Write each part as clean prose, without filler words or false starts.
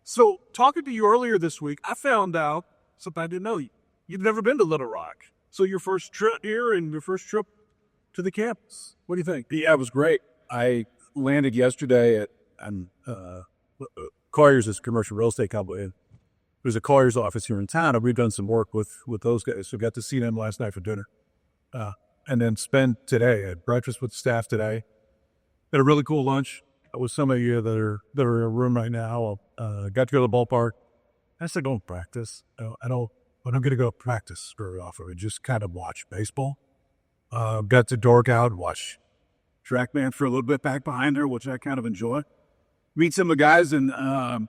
So, talking to you earlier this week, I found out something I didn't know. You've never been to Little Rock. So, your first trip here and your first trip to the campus. What do you think? Yeah, it was great. I landed yesterday at Colliers is a commercial real estate company. There's a Colliers office here in town, and we've done some work with those guys. So got to see them last night for dinner. And then spent today, I had breakfast with the staff today. Had a really cool lunch with some of you that are in a room right now. Got to go to the ballpark. I said, don't practice. I don't going to go practice very often. I just kind of watch baseball. Got to dork out and watch TrackMan for a little bit back behind her, which I kind of enjoy. Meet some of the guys and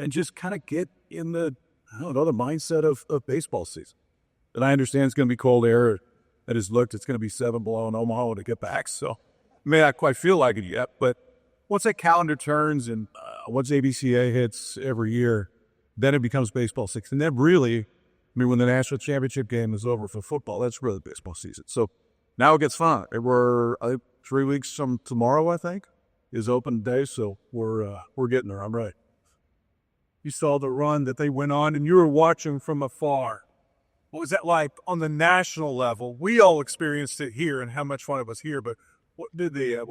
just kind of get in the mindset of baseball season. And I understand it's going to be cold air. That has looked, it's going to be 7 below in Omaha when it get back. So may not quite feel like it yet, but once that calendar turns and once ABCA hits every year, then it becomes baseball season. And then really, when the national championship game is over for football, that's really baseball season. So now it gets fun. We're 3 weeks from tomorrow, I think, is open day. So we're getting there. I'm right. You saw the run that they went on, and you were watching from afar. What was that like on the national level? We all experienced it here, and how much fun it was here. But what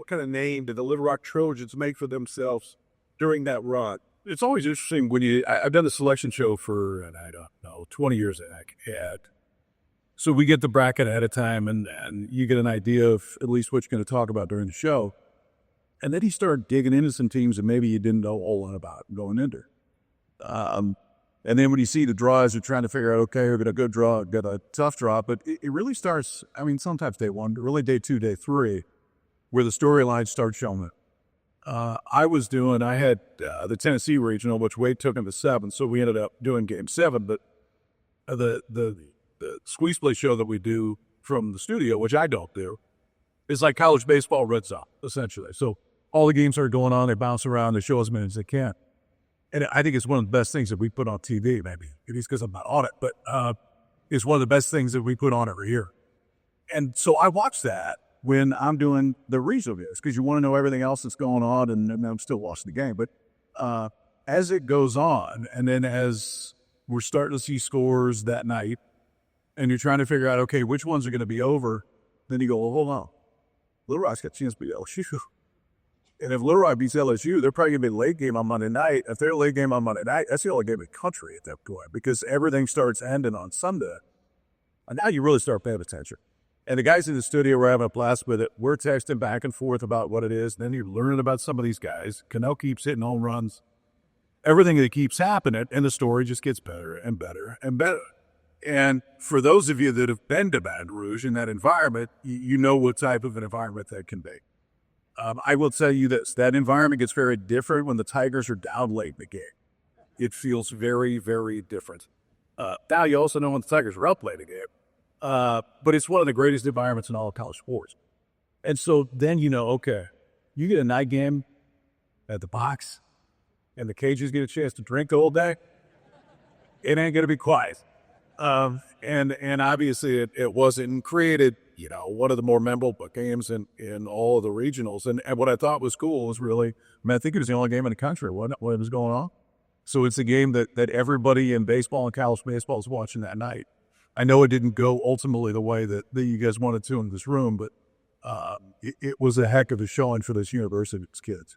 kind of name did the Little Rock Trojans make for themselves during that run? It's always interesting when I've done the selection show for, I don't know, 20 years at. So we get the bracket ahead of time, and you get an idea of at least what you're going to talk about during the show. And then you start digging into some teams that maybe you didn't know a whole lot about going into. And then when you see the draws, you're trying to figure out, okay, we're going to go draw, get a tough draw. But it really starts, sometimes day 1, really day 2, day 3, where the storylines start showing it. I had the Tennessee regional, which Wade took him to 7, so we ended up doing game 7. But the squeeze play show that we do from the studio, which I don't do, is like college baseball red zone, essentially. So all the games are going on, they bounce around, they show as many as they can. And I think it's one of the best things that we put on TV, maybe. It is because I'm not on it, but it's one of the best things that we put on every year. And so I watch that when I'm doing the regional games because you want to know everything else that's going on, and I'm still watching the game. But as it goes on, and then as we're starting to see scores that night, and you're trying to figure out, okay, which ones are going to be over, then you go, well, hold on. Little Rock's got a chance to beat LSU. And if Little Rock beats LSU, they're probably going to be a late game on Monday night. If they're a late game on Monday night, that's the only game in the country at that point because everything starts ending on Sunday. And now you really start paying attention. And the guys in the studio were having a blast with it. We're texting back and forth about what it is. And then you're learning about some of these guys. Cano keeps hitting home runs. Everything that keeps happening, and the story just gets better and better and better. And for those of you that have been to Baton Rouge in that environment, you know what type of an environment that can be. I will tell you this, that environment gets very different when the Tigers are down late in the game. It feels very, very different. Now you also know when the Tigers are up late in the game. But it's one of the greatest environments in all of college sports. And so then okay, you get a night game at the box and the Cajuns get a chance to drink the whole day. It ain't going to be quiet. And obviously it wasn't created, one of the more memorable games in all of the regionals. And what I thought was cool was really, I think it was the only game in the country when it was going on. So it's a game that everybody in baseball and college baseball is watching that night. I know it didn't go ultimately the way that you guys wanted to in this room, but it was a heck of a showing for this university's kids.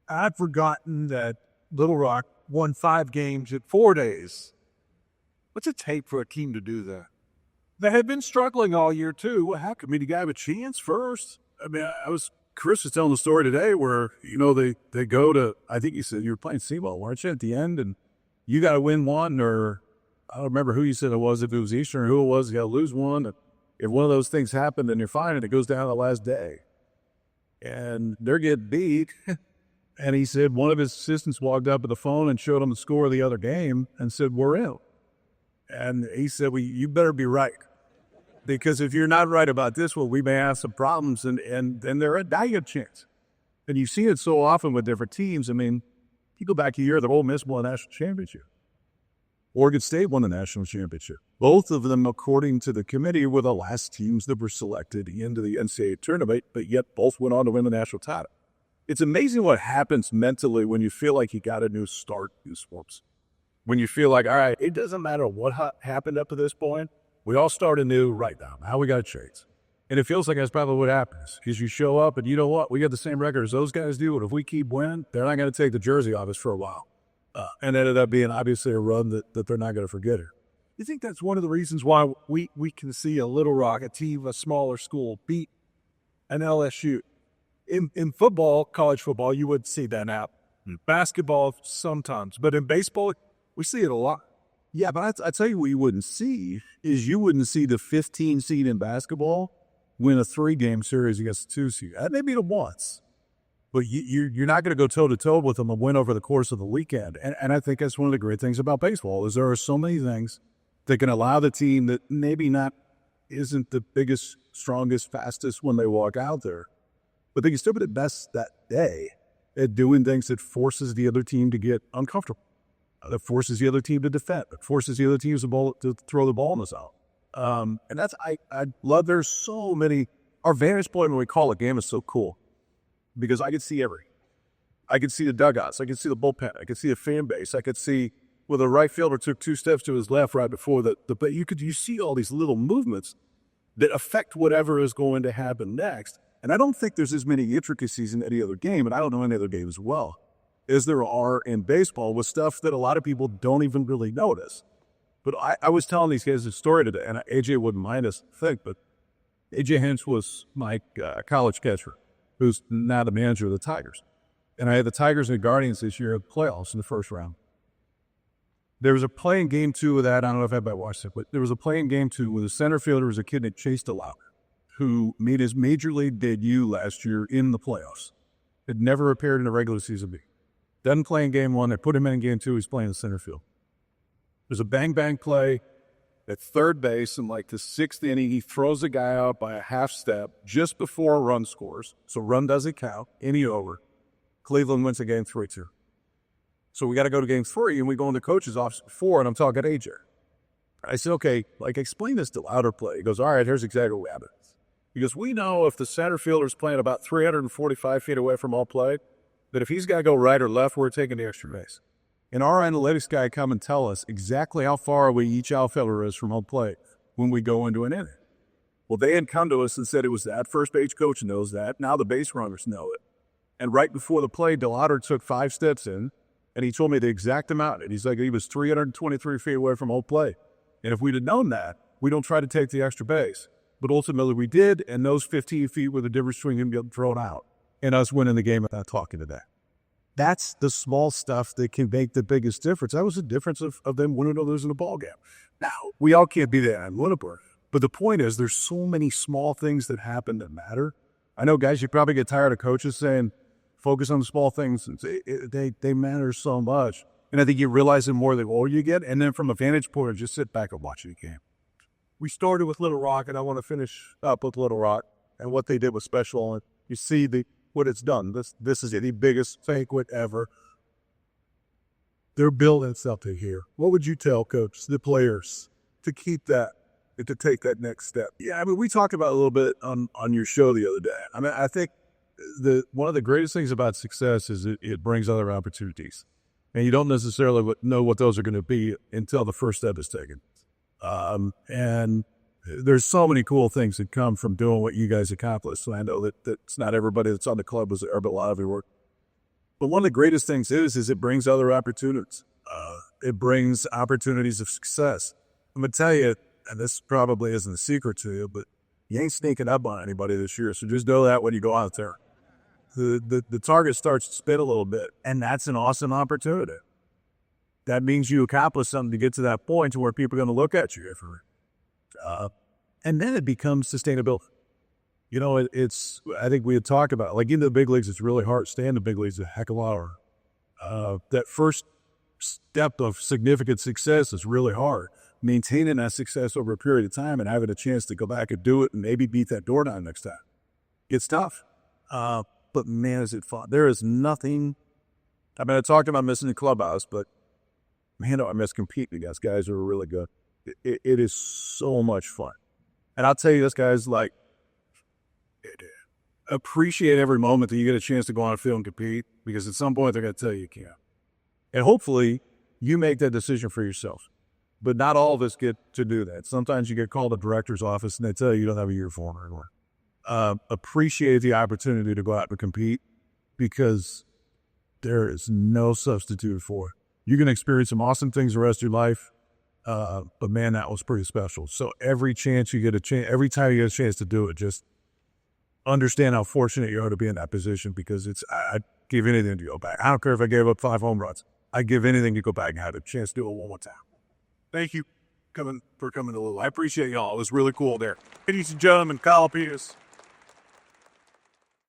I'd forgotten that Little Rock won 5 games in 4 days. What's it take for a team to do that? They had been struggling all year, too. Well, how could the guy have a chance first? Chris was telling the story today where, they go to, I think you said you were playing Seawell, weren't you, at the end? And you got to win one, or I don't remember who you said it was, if it was Eastern or who it was, you got to lose one. And if one of those things happened, then you're fine, and it goes down the last day. And they're getting beat. And he said one of his assistants walked up to the phone and showed him the score of the other game and said, we're in. And he said, well, you better be right. Because if you're not right about this, well, we may have some problems, and then they're a dying chance. And you see it so often with different teams. You go back a year, the Ole Miss won a national championship. Oregon State won the national championship. Both of them, according to the committee, were the last teams that were selected into the NCAA tournament, but yet both went on to win the national title. It's amazing what happens mentally when you feel like you got a new start in sports. When you feel like, all right, it doesn't matter what happened up to this point. We all start anew right now. Now we got to chase. And it feels like that's probably what happens. Because you show up and you know what? We got the same record as those guys do. And if we keep winning, they're not going to take the jersey off us for a while. And ended up being obviously a run that they're not going to forget it. You think that's one of the reasons why we can see a Little Rock, a team, a smaller school, beat an LSU? In football, college football, you wouldn't see that happen. Basketball, sometimes. But in baseball, we see it a lot. Yeah, but I tell you what you wouldn't see is you wouldn't see the 15 seed in basketball win a 3-game series against the 2 seed. They beat them once. But you're not going to go toe-to-toe with them and win over the course of the weekend. And I think that's one of the great things about baseball is there are so many things that can allow the team that maybe not isn't the biggest, strongest, fastest when they walk out there, but they can still be the best that day at doing things that forces the other team to get uncomfortable, that forces the other team to defend, that forces the other teams to throw the ball in the zone. And that's, I love, there's so many, our vantage point when we call a game is so cool because I could see I could see the dugouts, I could see the bullpen, I could see the fan base, I could see where the right fielder took 2 steps to his left right before you see all these little movements that affect whatever is going to happen next. And I don't think there's as many intricacies in any other game, and I don't know any other game as well, as there are in baseball with stuff that a lot of people don't even really notice. But I was telling these guys a story today, and AJ wouldn't mind us think, but AJ Hinch was my college catcher, who's now the manager of the Tigers. And I had the Tigers and the Guardians this year at the playoffs in the first round. There was a play in game 2 of that. I don't know if anybody watched it, but there was a play in game 2 where the center fielder was a kid named Chase DeLauer, who made his major league debut last year in the playoffs. Had never appeared in a regular season B. Doesn't play in game 1. They put him in game 2. He's playing the center field. There's a bang-bang play at third base in like the 6th inning. He throws the guy out by a half step just before a run scores. So run doesn't count. Inning over. Cleveland wins the game 3-2. So we got to go to game 3, and we go in the coach's office before, and I'm talking to AJ. I said, okay, explain this to louder play. He goes, all right, here's exactly what happened. He goes, we know if the center fielder's playing about 345 feet away from all play, that if he's got to go right or left, we're taking the extra base. And our analytics guy come and tell us exactly how far away each outfielder is from home plate when we go into an inning. Well, they had come to us and said it was that first base coach knows that. Now the base runners know it. And right before the play, DeLauder took 5 steps in, and he told me the exact amount. And he's like, he was 323 feet away from home plate. And if we'd have known that, we don't try to take the extra base. But ultimately we did, and those 15 feet were the difference between him getting thrown out and us winning the game without talking today. That's the small stuff that can make the biggest difference. That was the difference of them winning or losing a ball game. Now, we all can't be that in Winnipeg. But the point is, there's so many small things that happen that matter. I know, guys, you probably get tired of coaches saying, focus on the small things. They matter so much. And I think you realize it more the older you get. And then from a vantage point, just sit back and watch the game. We started with Little Rock, and I want to finish up with Little Rock. And what they did was special. And you see what it's done. This is the biggest banquet ever. They're building something here. What would you tell, Coach, the players to keep that and to take that next step? Yeah, I mean, we talked about it a little bit on your show the other day. I mean, I think one of the greatest things about success is it brings other opportunities. And you don't necessarily know what those are going to be until the first step is taken. And there's so many cool things that come from doing what you guys accomplished. So I know that it's not everybody that's on the club was there, but a lot of you work. But one of the greatest things is it brings other opportunities. It brings opportunities of success. I'm going to tell you, and this probably isn't a secret to you, but you ain't sneaking up on anybody this year. So just know that when you go out there. The target starts to spin a little bit, and that's an awesome opportunity. That means you accomplish something to get to that point to where people are going to look at you. And then it becomes sustainability. You know, I think we had talked about, like in the big leagues, it's really hard. Staying in the big leagues is a heck of a lot harder. That first step of significant success is really hard. Maintaining that success over a period of time and having a chance to go back and do it and maybe beat that door down next time. It's tough. But man, is it fun. There is nothing. I mean, I talked about missing the clubhouse, but man, I miss competing against guys who are really good. It is so much fun. And I'll tell you this, guys, like, appreciate every moment that you get a chance to go on a field and compete, because at some point they're going to tell you can't. And hopefully you make that decision for yourself. But not all of us get to do that. Sometimes you get called to the director's office and they tell you don't have a uniform anymore. Appreciate the opportunity to go out and compete, because there is no substitute for it. You can experience some awesome things the rest of your life, but man, that was pretty special. So every time you get a chance to do it, just understand how fortunate you are to be in that position, because I'd give anything to go back. I don't care if I gave up 5 home runs. I'd give anything to go back and have a chance to do it one more time. Thank you for coming to Louisville. I appreciate y'all. It was really cool there. Ladies and gentlemen, Kyle Peters.